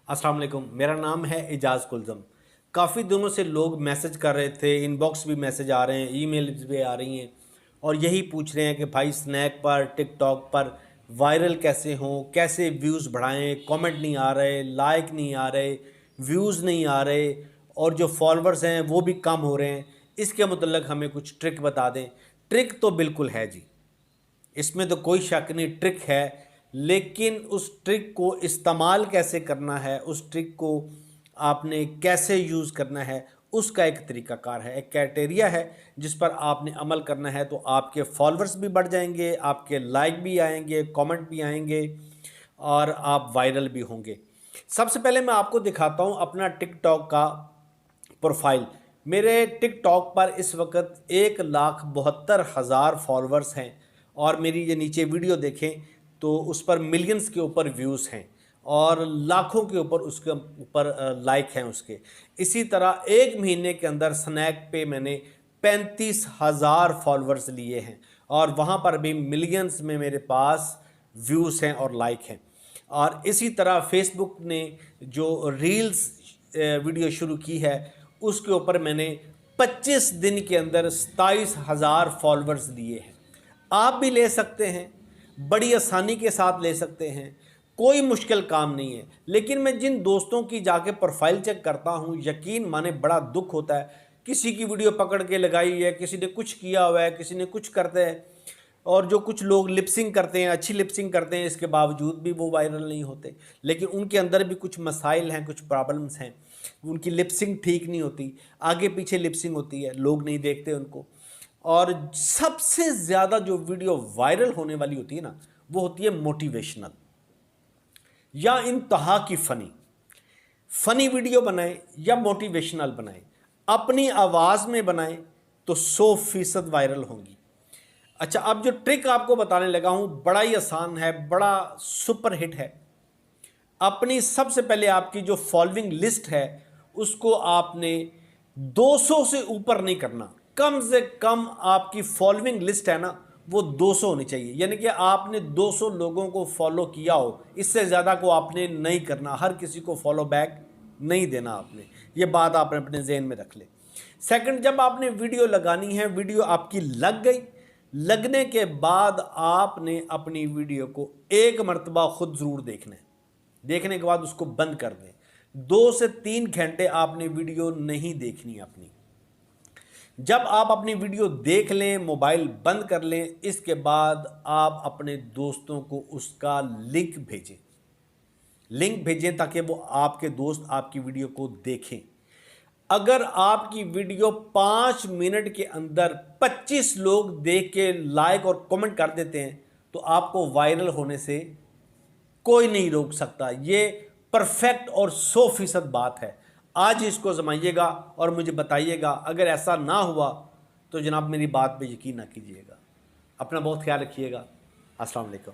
अस्सलाम वालेकुम, मेरा नाम है एजाज़ कुलज़म। काफ़ी दिनों से लोग मैसेज कर रहे थे, इनबॉक्स भी मैसेज आ रहे हैं, ईमेल्स भी आ रही हैं और यही पूछ रहे हैं कि भाई स्नैक पर, टिकटॉक पर वायरल कैसे हों, कैसे व्यूज़ बढ़ाएं, कमेंट नहीं आ रहे, लाइक नहीं आ रहे, व्यूज़ नहीं आ रहे और जो फॉलोअर्स हैं वो भी कम हो रहे हैं। इसके मुतल्लिक़ हमें कुछ ट्रिक बता दें। ट्रिक तो बिल्कुल है जी, इसमें तो कोई शक नहीं, ट्रिक है, लेकिन उस ट्रिक को इस्तेमाल कैसे करना है, उस ट्रिक को आपने कैसे यूज़ करना है, उसका एक तरीक़ाकार है, एक क्राइटेरिया है जिस पर आपने अमल करना है। तो आपके फॉलोअर्स भी बढ़ जाएंगे, आपके लाइक भी आएंगे, कमेंट भी आएंगे और आप वायरल भी होंगे। सबसे पहले मैं आपको दिखाता हूँ अपना टिकटॉक का प्रोफाइल। मेरे टिकटॉक पर इस वक्त 1,72,000 फॉलोअर्स हैं और मेरी ये नीचे वीडियो देखें तो उस पर मिलियंस के ऊपर व्यूज़ हैं और लाखों के ऊपर उसके ऊपर लाइक हैं उसके। इसी तरह एक महीने के अंदर स्नैक पे मैंने 35,000 फॉलोअर्स लिए हैं और वहाँ पर भी मिलियंस में मेरे पास व्यूज़ हैं और लाइक हैं। और इसी तरह फेसबुक ने जो रील्स वीडियो शुरू की है उसके ऊपर मैंने 25 दिन के अंदर 27,000 फॉलोअर्स लिए हैं। आप भी ले सकते हैं, बड़ी आसानी के साथ ले सकते हैं, कोई मुश्किल काम नहीं है। लेकिन मैं जिन दोस्तों की जाके प्रोफाइल चेक करता हूँ, यकीन माने बड़ा दुख होता है। किसी की वीडियो पकड़ के लगाई है, किसी ने कुछ किया हुआ है, किसी ने कुछ करते हैं और जो कुछ लोग लिपसिंग करते हैं, अच्छी लिपसिंग करते हैं, इसके बावजूद भी वो वायरल नहीं होते। लेकिन उनके अंदर भी कुछ मसाइल हैं, कुछ प्रॉब्लम्स हैं, उनकी लिपसिंग ठीक नहीं होती, आगे पीछे लिपसिंग होती है, लोग नहीं देखते उनको। और सबसे ज़्यादा जो वीडियो वायरल होने वाली होती है ना, वो होती है मोटिवेशनल या इंतहा की फ़नी वीडियो बनाएं या मोटिवेशनल बनाएं, अपनी आवाज़ में बनाएं तो 100% वायरल होंगी। अच्छा, अब जो ट्रिक आपको बताने लगा हूं बड़ा ही आसान है, बड़ा सुपर हिट है। अपनी सबसे पहले आपकी जो फॉलोइंग लिस्ट है उसको आपने 200 से ऊपर नहीं करना। कम से कम आपकी फॉलोइंग लिस्ट है ना वो 200 होनी चाहिए, यानी कि आपने 200 लोगों को फॉलो किया हो, इससे ज़्यादा को आपने नहीं करना, हर किसी को फॉलो बैक नहीं देना आपने। ये बात आपने अपने जहन में रख ले। सेकंड, जब आपने वीडियो लगानी है, वीडियो आपकी लग गई, लगने के बाद आपने अपनी वीडियो को एक मरतबा खुद ज़रूर देखना है। देखने के बाद उसको बंद कर दें। 2 से 3 घंटे आपने वीडियो नहीं देखनी अपनी। जब आप अपनी वीडियो देख लें, मोबाइल बंद कर लें, इसके बाद आप अपने दोस्तों को उसका लिंक भेजें ताकि वो आपके दोस्त आपकी वीडियो को देखें। अगर आपकी वीडियो 5 मिनट के अंदर 25 लोग देख के लाइक और कमेंट कर देते हैं तो आपको वायरल होने से कोई नहीं रोक सकता। ये परफेक्ट और 100% बात है। आज इसको आजमाइएगा और मुझे बताइएगा। अगर ऐसा ना हुआ तो जनाब मेरी बात पे यकीन ना कीजिएगा। अपना बहुत ख्याल रखिएगा। अस्सलाम वालेकुम।